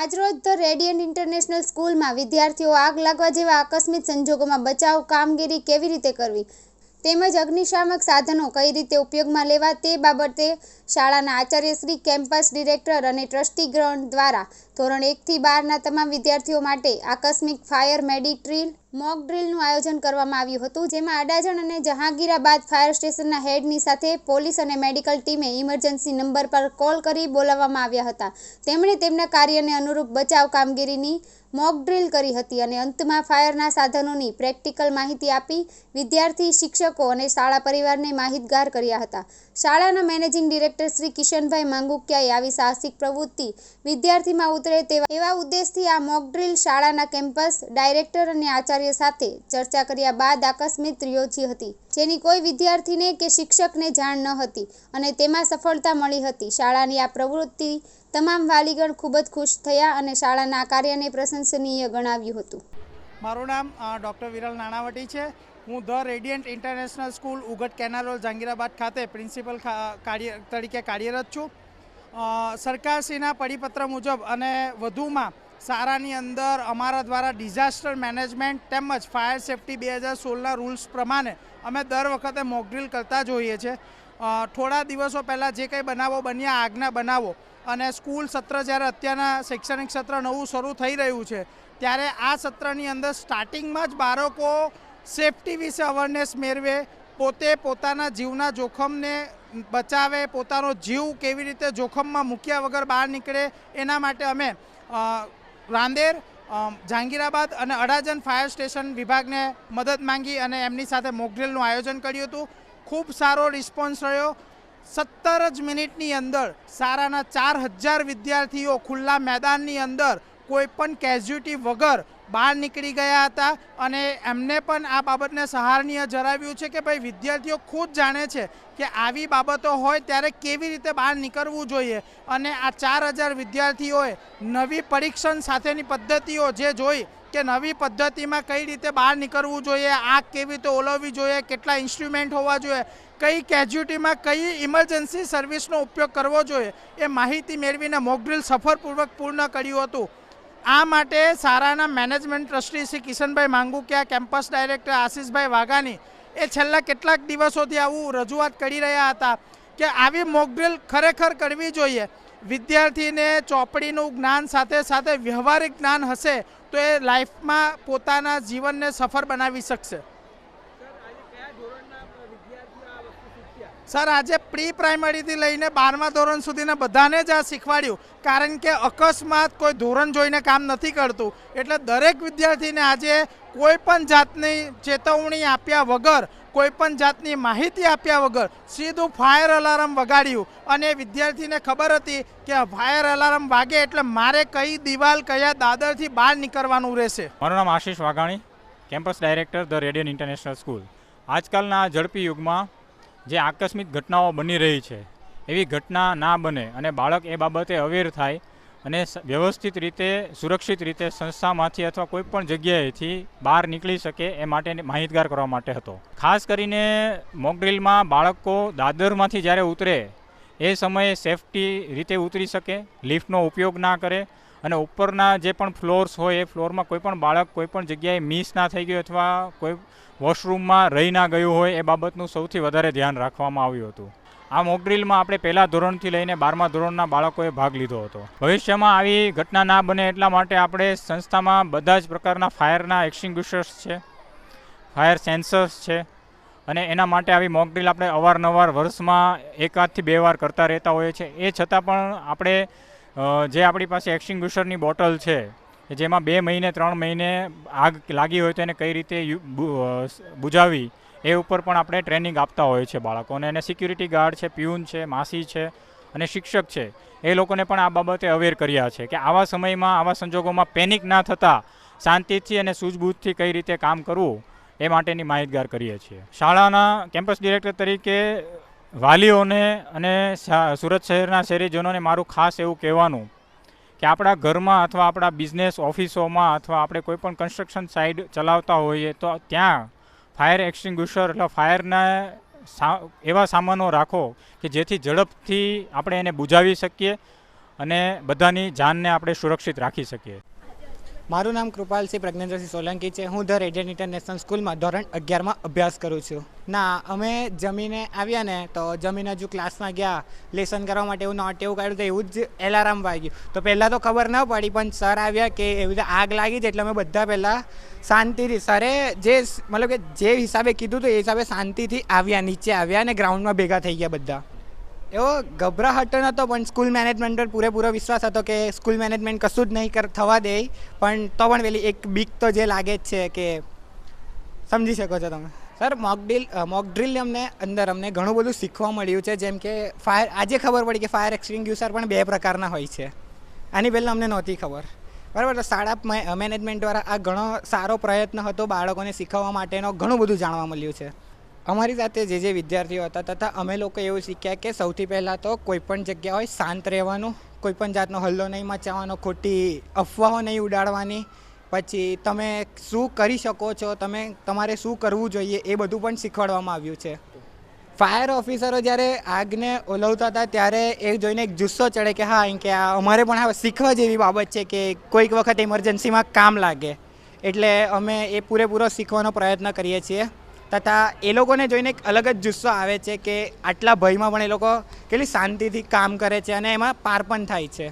આજરોજ the radiant international સ્કૂલમાં વિદ્યાર્થીઓ આગ લાગવા જેવા આકસ્મિક સંજોગોમાં બચાવ કામગીરી કેવી રીતે કરવી તેમજ અગ્નિશામક સાધનો કઈ રીતે ઉપયોગમાં લેવા તે બાબતે શાળાના આચાર્યશ્રી, કેમ્પસ ડિરેક્ટર અને ટ્રસ્ટીગણ દ્વારા ધોરણ 1 થી 12ના તમામ વિદ્યાર્થીઓ માટે આકસ્મિક ફાયર મેડિટ્રીલ મોક ડ્રીલનું આયોજન કરવામાં આવ્યું હતું, જેમાં અડાજણ અને જહાંગીરાબાદ ફાયર સ્ટેશનના હેડની સાથે પોલીસ અને મેડિકલ ટીમે ઇમરજન્સી નંબર પર કોલ કરી બોલાવવામાં આવ્યા હતા. તેમણે તેમના કાર્યને અનુરૂપ બચાવ કામગીરીની મોક ડ્રીલ કરી હતી અને અંતમાં ફાયરના સાધનોની પ્રેક્ટિકલ માહિતી આપી વિદ્યાર્થી, શિક્ષકો અને શાળા પરિવારને માહિતગાર કર્યા હતા. શાળાના મેનેજિંગ ડિરેક્ટર શ્રી કિશનભાઈ માંગુકિયાએ આવી સાહસિક પ્રવૃત્તિ વિદ્યાર્થીમાં ઉતરે એવા ઉદ્દેશથી આ મોક ડ્રીલ શાળાના કેમ્પસ ડાયરેક્ટર અને આચાર્ય સાથે ચર્ચા કર્યા બાદ આકસ્મિક યોજી હતી, જેની કોઈ વિદ્યાર્થીને કે શિક્ષકને જાણ ન હતી અને તેમાં સફળતા મળી હતી. શાળાની આ પ્રવૃત્તિ તમામ વાલીગણ ખૂબ જ ખુશ થયા અને શાળાના કાર્યને પ્રશંસનીય ગણાવ્યું હતું. મારું નામ ડૉક્ટર વિરલ નાણાવટી છે. હું the radiant international school Ugat canal road Jahangirabad ખાતે પ્રિન્સિપલ તરીકે કાર્યરત છું. સરકારશ્રીના પરિપત્ર મુજબ અને વધુમાં શાળાની અંદર અમારા દ્વારા ડિઝાસ્ટર મેનેજમેન્ટ તેમજ ફાયર સેફ્ટી 2016ના રૂલ્સ પ્રમાણે અમે દર વખતે મોક ડ્રીલ કરતા જ હોઈએ છીએ. થોડા દિવસો પહેલાં જે કંઈ બનાવો બન્યા, આગના બનાવો અને સ્કૂલ સત્ર જ્યારે અત્યારના શૈક્ષણિક સત્ર નવું શરૂ થઈ રહ્યું છે ત્યારે આ સત્રની અંદર સ્ટાર્ટિંગમાં જ બાળકો સેફટી વિશે અવેરનેસ મેળવે, પોતે પોતાના જીવના જોખમને બચાવે, પોતાનો જીવ કેવી રીતે જોખમમાં મૂક્યા વગર બહાર નીકળે એના માટે અમે રાંદેર, જહાંગીરાબાદ અને અડાજણ ફાયર સ્ટેશન વિભાગને મદદ માંગી અને એમની સાથે મોક ડ્રીલનું આયોજન કર્યું હતું. ખૂબ સારો રિસ્પોન્સ રહ્યો. 17 જ મિનિટની અંદર શાળાના 4000 વિદ્યાર્થીઓ ખુલ્લા મેદાનની અંદર કોઈપણ કેઝ્યુટી વગર બહાર નીકળી ગયા હતા અને એમને પણ આ બાબતને સહારનીય જણાવ્યું છે કે ભાઈ વિદ્યાર્થીઓ ખુદ જાણે છે કે આવી બાબતો હોય ત્યારે કેવી રીતે બહાર નીકળવું જોઈએ અને આ 4000 વિદ્યાર્થીઓએ નવી પરીક્ષણ સાથેની પદ્ધતિઓ જે જોઈ કે નવી પદ્ધતિમાં કઈ રીતે બહાર નીકળવું જોઈએ, આગ કેવી રીતે ઓલવવી જોઈએ, કેટલા ઇન્સ્ટ્રુમેન્ટ હોવા જોઈએ, કઈ કેઝ્યુટીમાં કઈ ઇમરજન્સી સર્વિસનો ઉપયોગ કરવો જોઈએ એ માહિતી મેળવીને મોક ડ્રીલ સફળપૂર્વક પૂર્ણ કર્યું હતું. આ માટે શાળાના management trustee Shri Kishanbhai Mangukiya, campus director Ashishbhai Vaghani એ છેલ્લા કેટલાક દિવસોથી આવું રજૂઆત કરી રહ્યા હતા કે આવી મોક ડ્રીલ ખરેખર કરવી જોઈએ. વિદ્યાર્થીને ચોપડીનું જ્ઞાન સાથે સાથે વ્યવહારિક જ્ઞાન હશે તો એ લાઈફમાં પોતાના જીવનને સફળ બનાવી શકશે. સર, આજે પ્રી પ્રાઇમરીથી લઈને 12મા ધોરણ સુધીના બધાને જ આ શીખવાડ્યું, કારણ કે અકસ્માત કોઈ ધોરણ જોઈને કામ નથી કરતું. એટલે દરેક વિદ્યાર્થીને આજે કોઈ પણ જાતની ચેતવણી આપ્યા વગર, કોઈ પણ જાતની માહિતી આપ્યા વગર સીધું ફાયર અલાર્મ વગાડ્યું અને વિદ્યાર્થીને ખબર હતી કે ફાયર અલાર્મ વાગે એટલે મારે કઈ દિવાલ, કયા દાદરથી બહાર નીકળવાનું રહેશે. મારું નામ Ashish Vaghani, campus director the radiant international school. આજકાલના ઝડપી યુગમાં જે આકસ્મિક ઘટનાઓ બની રહી છે એવી ઘટના ના બને અને બાળક એ બાબતે અવેર થાય અને વ્યવસ્થિત રીતે, સુરક્ષિત રીતે સંસ્થામાંથી અથવા કોઈ પણ જગ્યાએથી બહાર નીકળી શકે એ માટે માહિતગાર કરવા માટે હતો. ખાસ કરીને મોક ડ્રીલમાં બાળકો દાદરમાંથી જ્યારે ઉતરે એ સમયે સેફટી રીતે ઉતરી શકે, લિફ્ટનો ઉપયોગ ના કરે અને ઉપરના જે પણ ફ્લોર્સ હોય એ ફ્લોરમાં કોઈ પણ બાળક કોઈ પણ જગ્યાએ મિસ ના થઈ ગયું અથવા કોઈ વોશરૂમમાં રહી ના ગયું હોય એ બાબતનું સૌથી વધારે ધ્યાન રાખવામાં આવ્યું હતું. આ મોક ડ્રીલમાં આપણે પહેલા ધોરણથી લઈને 12મા ધોરણના બાળકોએ ભાગ લીધો હતો. ભવિષ્યમાં આવી ઘટના ના બને એટલા માટે આપણે સંસ્થામાં બધા જ પ્રકારના ફાયરના એક્સટિંગ્વિશર્સ છે, ફાયર સેન્સર્સ છે અને એના માટે આવી મોક ડ્રીલ આપણે અવારનવાર વર્ષમાં 1 થી 2 વાર કરતા રહેતા હોઈએ છીએ. એ છતાં પણ આપણે જે આપણી પાસે એક્સટિંગ્વિશરની બોટલ છે જેમાં 2 મહિને 3 મહિને આગ લાગી હોય તો એને કઈ રીતે બુઝાવી એ ઉપર પણ આપણે ટ્રેનિંગ આપતા હોઈએ છીએ બાળકોને. અને સિક્યુરિટી ગાર્ડ છે, પ્યુન છે, માસી છે અને શિક્ષક છે એ લોકોને પણ આ બાબતે અવેર કર્યા છે કે આવા સમયમાં, આવા સંજોગોમાં પેનિક ના થતાં શાંતિથી અને સૂઝબૂઝથી કઈ રીતે કામ કરવું એ માટેની માહિતગાર કરીએ છીએ. શાળાના કેમ્પસ ડિરેક્ટર તરીકે વાલીઓને અને સુરત શહેરના શહેરીજનોને મારું ખાસ એવું કહેવાનું કે આપણા ઘરમાં અથવા આપણા બિઝનેસ ઓફિસોમાં અથવા આપણે કોઈ પણ કન્સ્ટ્રક્શન સાઇટ ચલાવતા હોઈએ તો ત્યાં ફાયર એક્સટિંગ્વિશર એટલે ફાયરના એવા સામાનો રાખો કે જેથી ઝડપથી આપણે એને બુઝાવી શકીએ અને બધાની જાનને આપણે સુરક્ષિત રાખી શકીએ. મારું નામ કૃપાલસિંહ પ્રજ્ઞેન્દ્રસિંહ સોલંકી છે. હું ધ રેડિયન્ટ ઇન્ટરનેશનલ સ્કૂલમાં ધોરણ 11માં અભ્યાસ કરું છું. અમે જમીને આવ્યા ને તો જમીને હજુ ક્લાસમાં ગયા લેસન કરવા માટે એવું નોટ એવું કાઢ્યું તો એવું જ એલાર્મ વાગ્યું. તો પહેલાં તો ખબર ન પડી, પણ સર આવ્યા કે એવી રીતે આગ લાગી છે એટલે અમે બધા પહેલાં શાંતિથી સરે જે મતલબ કે જે હિસાબે કીધું હતું એ હિસાબે શાંતિથી આવ્યા, નીચે આવ્યા અને ગ્રાઉન્ડમાં ભેગા થઈ ગયા બધા. એવો ગભરાહટ નહોતો, પણ સ્કૂલ મેનેજમેન્ટ પર પૂરેપૂરો વિશ્વાસ હતો કે સ્કૂલ મેનેજમેન્ટ કશું જ નહીં થવા દે, પણ તો પણ પેલી એક બીક તો જે લાગે જ છે કે સમજી શકો છો તમે. સર મોક ડ્રીલ અમને ઘણું બધું શીખવા મળ્યું છે. જેમ કે આજે ખબર પડી કે ફાયર એક્સટિંગ્યુશર પણ 2 પ્રકારના હોય છે. આની પહેલાં અમને નહોતી ખબર. બરાબર, તો શાળા મેનેજમેન્ટ દ્વારા આ ઘણો સારો પ્રયત્ન હતો બાળકોને શીખવવા માટેનો. ઘણું બધું જાણવા મળ્યું છે. અમારી સાથે જે વિદ્યાર્થીઓ હતા તથા અમે લોકો એવું શીખ્યા કે સૌથી પહેલાં તો કોઈપણ જગ્યા હોય શાંત રહેવાનું, કોઈપણ જાતનો હલ્લો નહીં મચાવવાનો, ખોટી અફવાઓ નહીં ઉડાડવાની. પછી તમે શું કરી શકો છો, તમારે શું કરવું જોઈએ એ બધું પણ શીખવાડવામાં આવ્યું છે. ફાયર ઓફિસરો જ્યારે આગને ઓલવતા હતા ત્યારે એ જોઈને એક જુસ્સો ચડે કે હા કે આ અમારે પણ હવે શીખવા જેવી બાબત છે કે કોઈક વખત ઇમરજન્સીમાં કામ લાગે. એટલે અમે એ પૂરેપૂરો શીખવાનો પ્રયત્ન કરીએ છીએ. તથા એ લોકોને જોઈને એક અલગ જ જુસ્સો આવે છે કે આટલા ભયમાં પણ એ લોકો કેટલી શાંતિથી કામ કરે છે અને એમાં પાર પણ થાય છે.